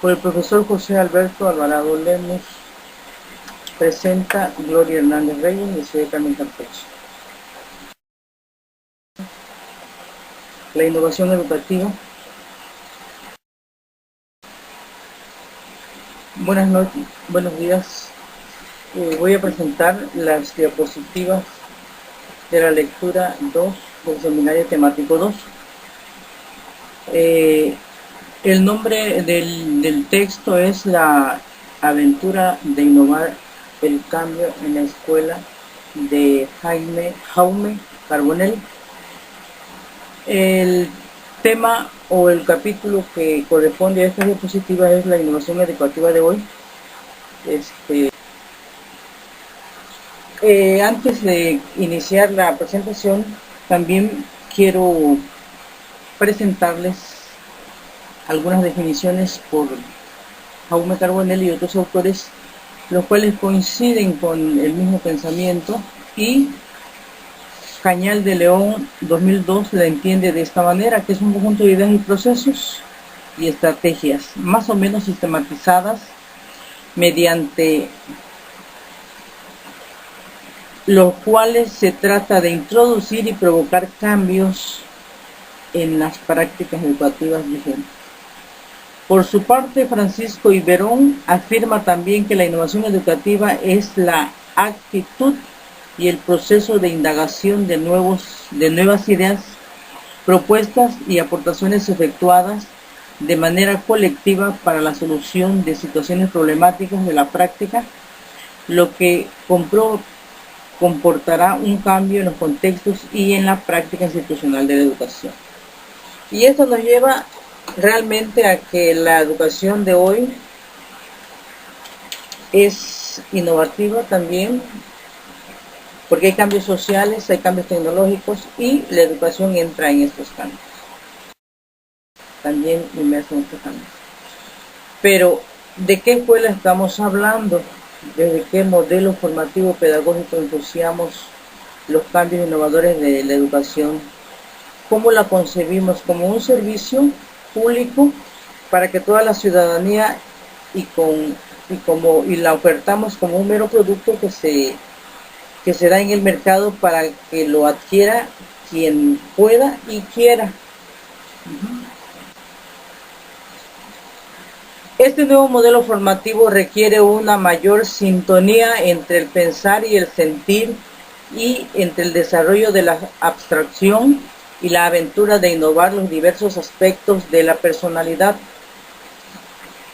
Por el profesor José Alberto Alvarado Lemus, presenta Gloria Hernández Reyes y soy Carmen Campeche. La innovación educativa. Buenas noches, buenos días. Voy a presentar las diapositivas de la lectura 2 del seminario temático 2. El nombre del texto es La aventura de innovar el cambio en la escuela, de Jaume Carbonell. El tema o el capítulo que corresponde a esta diapositiva es la innovación educativa de hoy. Antes de iniciar la presentación, también quiero presentarles algunas definiciones por Jaume Carbonell y otros autores, los cuales coinciden con el mismo pensamiento, y Cañal de León 2002 la entiende de esta manera, que es un conjunto de ideas y procesos y estrategias más o menos sistematizadas mediante los cuales se trata de introducir y provocar cambios en las prácticas educativas vigentes. Por su parte, Francisco Iberón afirma también que la innovación educativa es la actitud y el proceso de indagación de nuevas ideas, propuestas y aportaciones efectuadas de manera colectiva para la solución de situaciones problemáticas de la práctica, lo que comportará un cambio en los contextos y en la práctica institucional de la educación. Y esto nos lleva realmente a que la educación de hoy es innovativa también, porque hay cambios sociales, hay cambios tecnológicos, y la educación entra en estos cambios, también inmersa en estos cambios. Pero, ¿de qué escuela estamos hablando? ¿Desde qué modelo formativo pedagógico entusiasmamos los cambios innovadores de la educación? ¿Cómo la concebimos? ¿Como un servicio público para que toda la ciudadanía y la ofertamos como un mero producto que se da en el mercado para que lo adquiera quien pueda y quiera? Este nuevo modelo formativo requiere una mayor sintonía entre el pensar y el sentir, y entre el desarrollo de la abstracción y la aventura de innovar los diversos aspectos de la personalidad.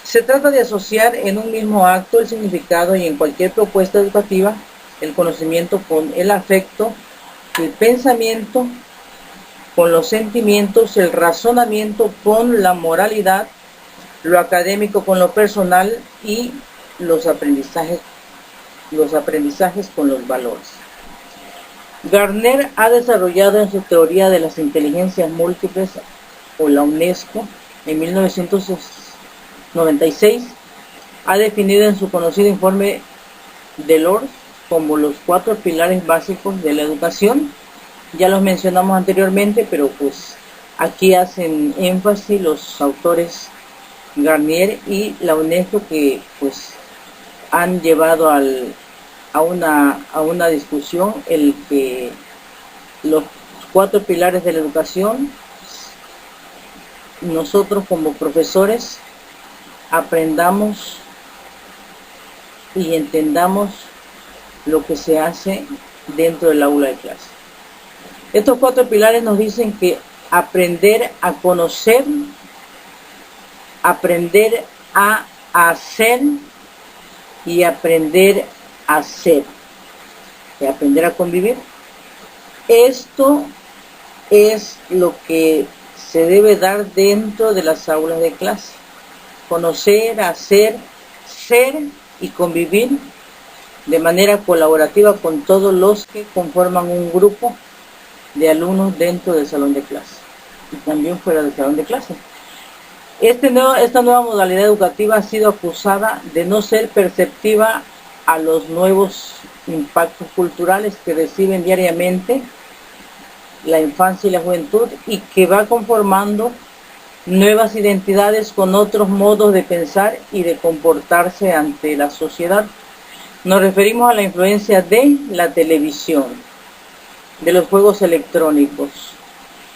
Se trata de asociar en un mismo acto el significado, y en cualquier propuesta educativa, el conocimiento con el afecto, el pensamiento con los sentimientos, el razonamiento con la moralidad, lo académico con lo personal, y los aprendizajes con los valores. Gardner ha desarrollado en su teoría de las inteligencias múltiples, o la UNESCO, en 1996, ha definido en su conocido informe Delors como los 4 pilares básicos de la educación. Ya los mencionamos anteriormente, pero pues aquí hacen énfasis los autores Gardner y la UNESCO, que pues han llevado a una discusión el que los 4 pilares de la educación, nosotros como profesores aprendamos y entendamos lo que se hace dentro del aula de clase. Estos 4 pilares nos dicen que aprender a conocer, aprender a hacer y aprender a ser, y aprender a convivir. Esto es lo que se debe dar dentro de las aulas de clase: conocer, hacer, ser y convivir de manera colaborativa con todos los que conforman un grupo de alumnos dentro del salón de clase y también fuera del salón de clase. Esta nueva modalidad educativa ha sido acusada de no ser perceptiva a los nuevos impactos culturales que reciben diariamente la infancia y la juventud, y que va conformando nuevas identidades con otros modos de pensar y de comportarse ante la sociedad. Nos referimos a la influencia de la televisión, de los juegos electrónicos,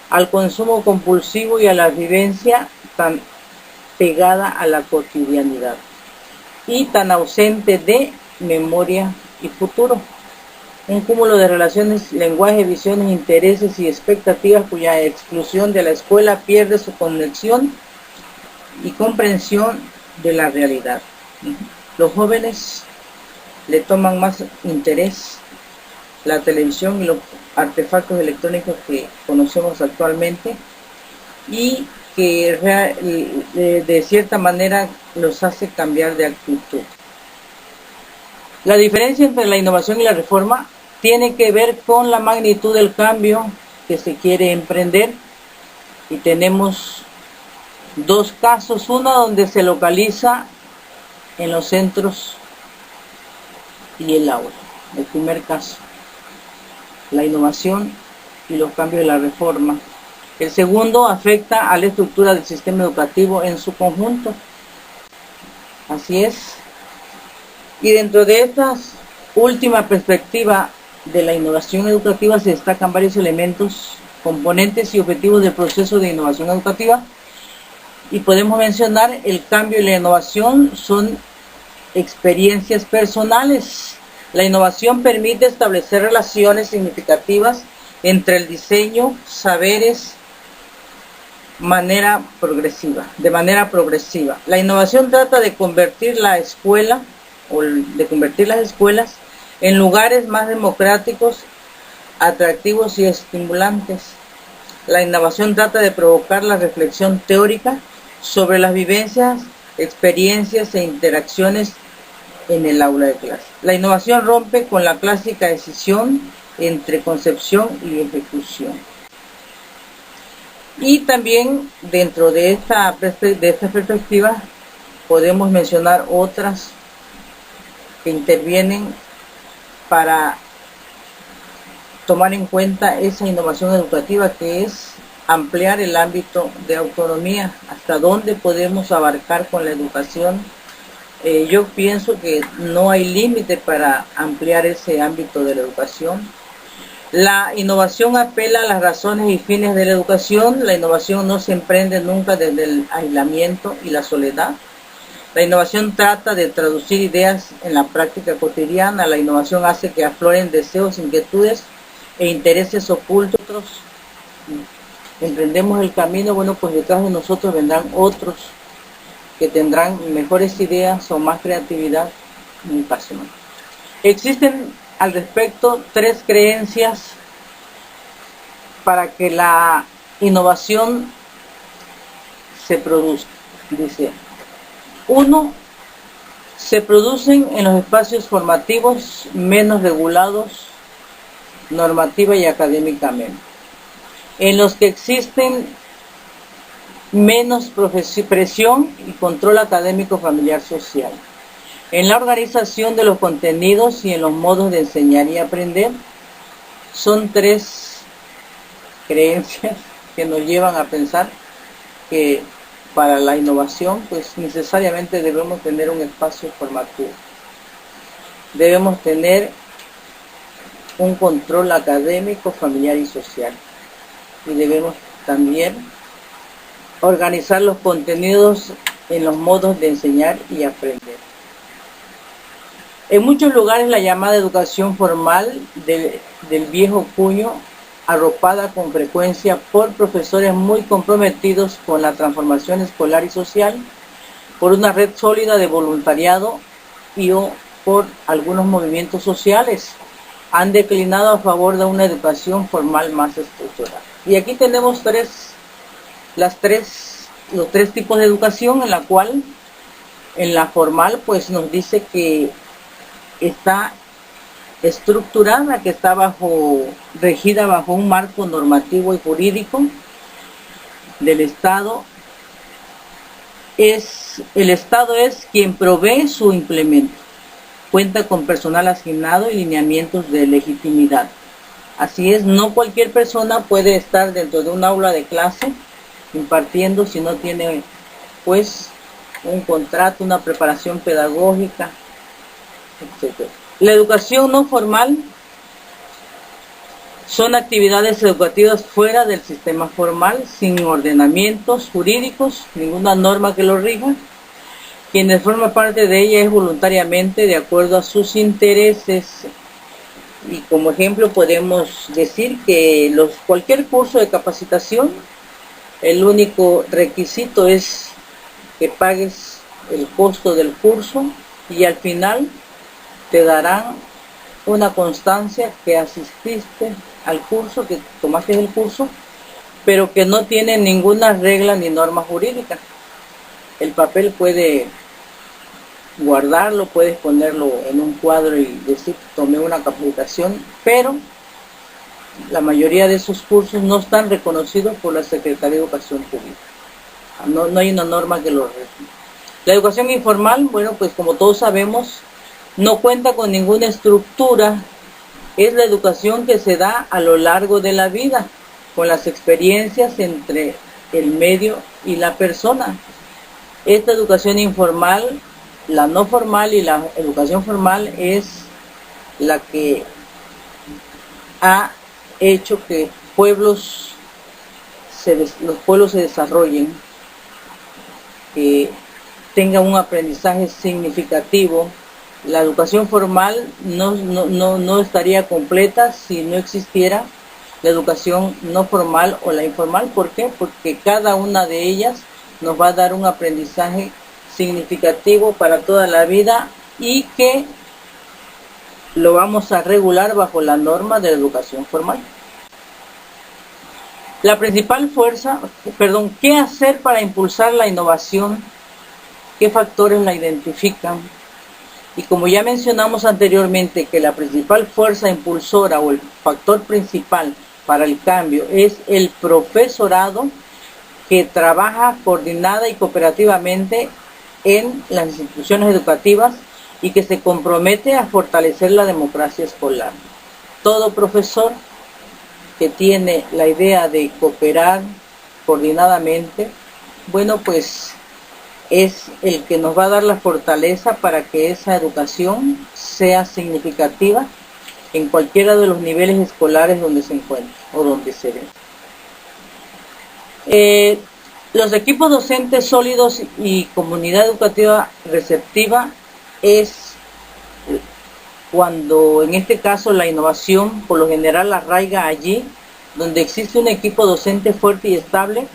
al consumo compulsivo y a la vivencia tan pegada a la cotidianidad y tan ausente de memoria y futuro. Un cúmulo de relaciones, lenguaje, visiones, intereses y expectativas cuya exclusión de la escuela pierde su conexión y comprensión de la realidad. Los jóvenes le toman más interés la televisión y los artefactos electrónicos que conocemos actualmente y que de cierta manera los hace cambiar de actitud. La diferencia entre la innovación y la reforma tiene que ver con la magnitud del cambio que se quiere emprender, y tenemos dos casos, uno donde se localiza en los centros y el aula. El primer caso, la innovación y los cambios de la reforma. El segundo afecta a la estructura del sistema educativo en su conjunto. Así es. Y dentro de esta última perspectiva de la innovación educativa se destacan varios elementos, componentes y objetivos del proceso de innovación educativa. Y podemos mencionar el cambio y la innovación son experiencias personales. La innovación permite establecer relaciones significativas entre el diseño, saberes, de manera progresiva. La innovación trata de convertir la escuela o de convertir las escuelas en lugares más democráticos, atractivos y estimulantes. La innovación trata de provocar la reflexión teórica sobre las vivencias, experiencias e interacciones en el aula de clase. La innovación rompe con la clásica decisión entre concepción y ejecución. Y también dentro de esta perspectiva podemos mencionar otras que intervienen para tomar en cuenta esa innovación educativa, que es ampliar el ámbito de autonomía, hasta dónde podemos abarcar con la educación. Yo pienso que no hay límite para ampliar ese ámbito de la educación. La innovación apela a las razones y fines de la educación. La innovación no se emprende nunca desde el aislamiento y la soledad. La innovación trata de traducir ideas en la práctica cotidiana. La innovación hace que afloren deseos, inquietudes e intereses ocultos. Emprendemos el camino, bueno, pues detrás de nosotros vendrán otros que tendrán mejores ideas o más creatividad y pasión. Existen al respecto tres creencias para que la innovación se produzca. Dice: 1. Se producen en los espacios formativos menos regulados normativa y académicamente, en los que existen menos presión y control académico, familiar, social, en la organización de los contenidos y en los modos de enseñar y aprender. Son tres creencias que nos llevan a pensar que para la innovación, pues necesariamente debemos tener un espacio formativo. Debemos tener un control académico, familiar y social. Y debemos también organizar los contenidos en los modos de enseñar y aprender. En muchos lugares la llamada educación formal del viejo cuño, arropada con frecuencia por profesores muy comprometidos con la transformación escolar y social, por una red sólida de voluntariado y o por algunos movimientos sociales, han declinado a favor de una educación formal más estructurada. Y aquí tenemos los tres tipos de educación, en la cual, en la formal, pues nos dice que está estructurada, que está regida bajo un marco normativo y jurídico del Estado. El Estado es quien provee su implemento, cuenta con personal asignado y lineamientos de legitimidad. Así es, no cualquier persona puede estar dentro de un aula de clase impartiendo si no tiene pues un contrato, una preparación pedagógica, etc. La educación no formal son actividades educativas fuera del sistema formal, sin ordenamientos jurídicos, ninguna norma que lo rija. Quienes forman parte de ella es voluntariamente de acuerdo a sus intereses. Y como ejemplo podemos decir que cualquier curso de capacitación, el único requisito es que pagues el costo del curso y al final te darán una constancia que asististe al curso, que tomaste el curso, pero que no tiene ninguna regla ni norma jurídica. El papel puede guardarlo, puedes ponerlo en un cuadro y decir tomé una capacitación, pero la mayoría de esos cursos no están reconocidos por la Secretaría de Educación Pública. No hay una norma que lo rija. La educación informal, bueno, pues como todos sabemos, no cuenta con ninguna estructura. Es la educación que se da a lo largo de la vida, con las experiencias entre el medio y la persona. Esta educación informal, la no formal y la educación formal es la que ha hecho que los pueblos se desarrollen, que tengan un aprendizaje significativo. La educación formal no estaría completa si no existiera la educación no formal o la informal. ¿Por qué? Porque cada una de ellas nos va a dar un aprendizaje significativo para toda la vida y que lo vamos a regular bajo la norma de la educación formal. La principal ¿qué hacer para impulsar la innovación? ¿Qué factores la identifican? Y como ya mencionamos anteriormente que la principal fuerza impulsora o el factor principal para el cambio es el profesorado, que trabaja coordinada y cooperativamente en las instituciones educativas y que se compromete a fortalecer la democracia escolar. Todo profesor que tiene la idea de cooperar coordinadamente, bueno, pues es el que nos va a dar la fortaleza para que esa educación sea significativa en cualquiera de los niveles escolares donde se encuentre o donde se dé. Los equipos docentes sólidos y comunidad educativa receptiva es cuando en este caso la innovación por lo general arraiga allí donde existe un equipo docente fuerte y estable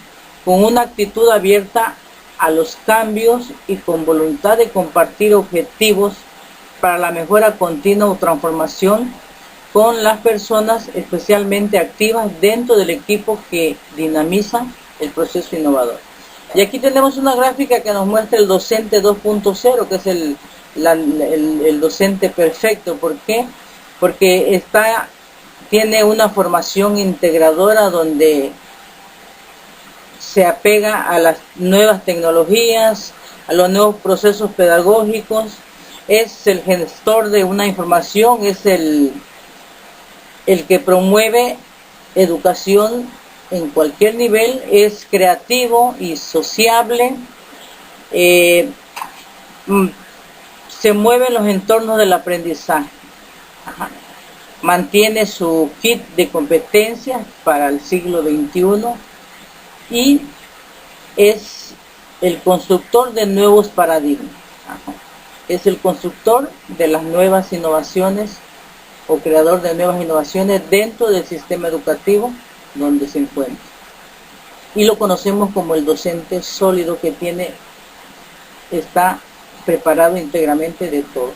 con una actitud abierta a los cambios y con voluntad de compartir objetivos para la mejora continua o transformación con las personas especialmente activas dentro del equipo que dinamiza el proceso innovador. Y aquí tenemos una gráfica que nos muestra el docente 2.0, que es el docente perfecto. ¿Por qué? Porque tiene una formación integradora donde se apega a las nuevas tecnologías, a los nuevos procesos pedagógicos, es el gestor de una información, es el que promueve educación en cualquier nivel, es creativo y sociable, se mueve en los entornos del aprendizaje, mantiene su kit de competencias para el siglo XXI y es el constructor de nuevos paradigmas, es el constructor de las nuevas innovaciones o creador de nuevas innovaciones dentro del sistema educativo donde se encuentra. Y lo conocemos como el docente sólido que está preparado íntegramente de todo.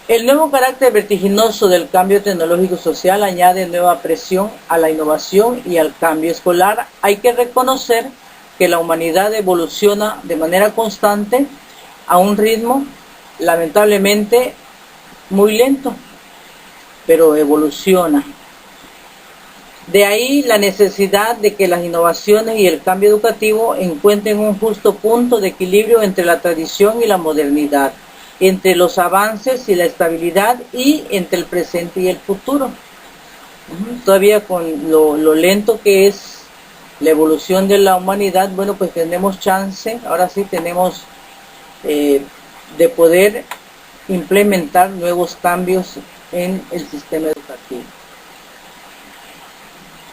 El nuevo carácter vertiginoso del cambio tecnológico social añade nueva presión a la innovación y al cambio escolar. Hay que reconocer que la humanidad evoluciona de manera constante a un ritmo lamentablemente muy lento, pero evoluciona. De ahí la necesidad de que las innovaciones y el cambio educativo encuentren un justo punto de equilibrio entre la tradición y la modernidad, entre los avances y la estabilidad y entre el presente y el futuro. Todavía con lo lento que es la evolución de la humanidad, bueno, pues tenemos chance, ahora sí tenemos de poder implementar nuevos cambios en el sistema educativo.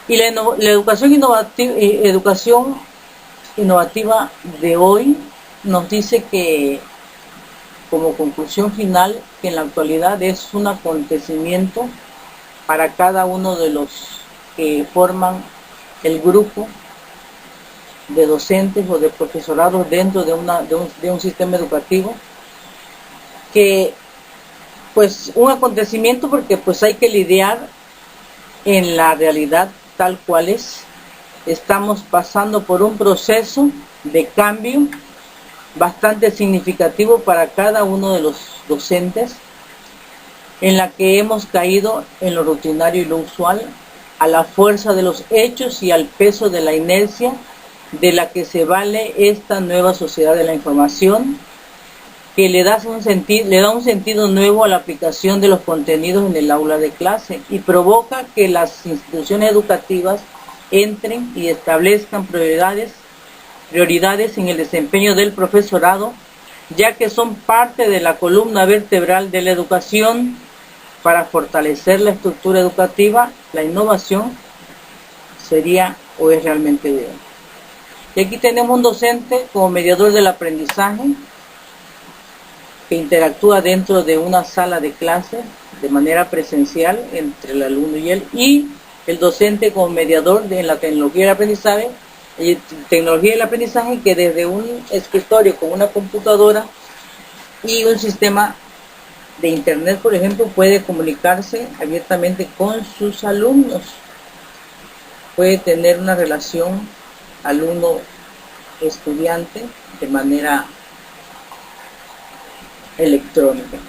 Y la educación innovativa de hoy nos dice que, como conclusión final, que en la actualidad es un acontecimiento para cada uno de los que forman el grupo de docentes o de profesorados dentro de un sistema educativo, que pues un acontecimiento porque pues hay que lidiar en la realidad tal cual es. Estamos pasando por un proceso de cambio bastante significativo para cada uno de los docentes, en la que hemos caído en lo rutinario y lo usual, a la fuerza de los hechos y al peso de la inercia de la que se vale esta nueva sociedad de la información, que le da un sentido nuevo a la aplicación de los contenidos en el aula de clase y provoca que las instituciones educativas entren y establezcan prioridades en el desempeño del profesorado, ya que son parte de la columna vertebral de la educación. Para fortalecer la estructura educativa, la innovación sería o es realmente ideal. Y aquí tenemos un docente como mediador del aprendizaje, que interactúa dentro de una sala de clase de manera presencial entre el alumno y el docente como mediador de la tecnología del aprendizaje, que desde un escritorio con una computadora y un sistema de internet, por ejemplo, puede comunicarse abiertamente con sus alumnos, puede tener una relación alumno-estudiante de manera electrónica.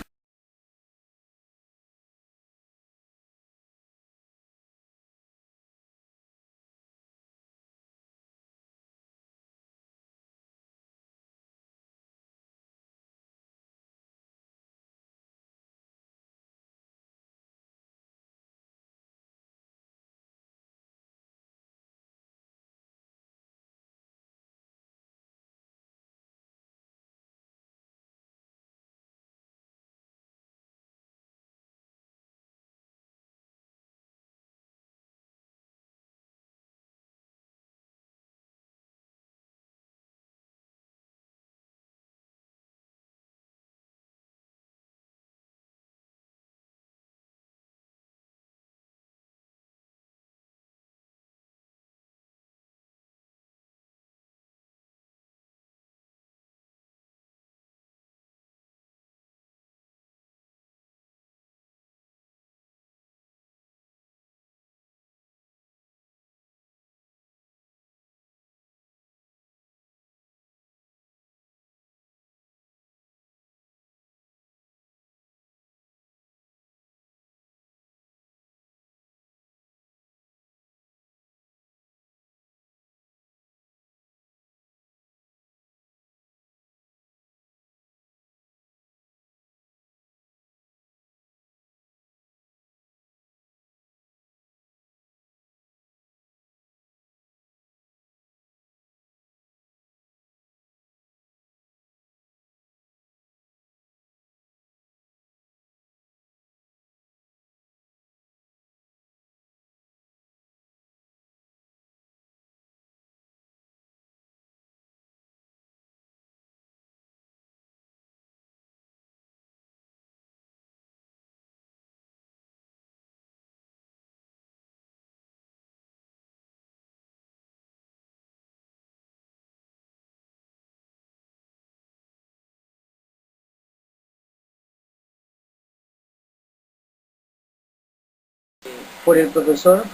Por el profesor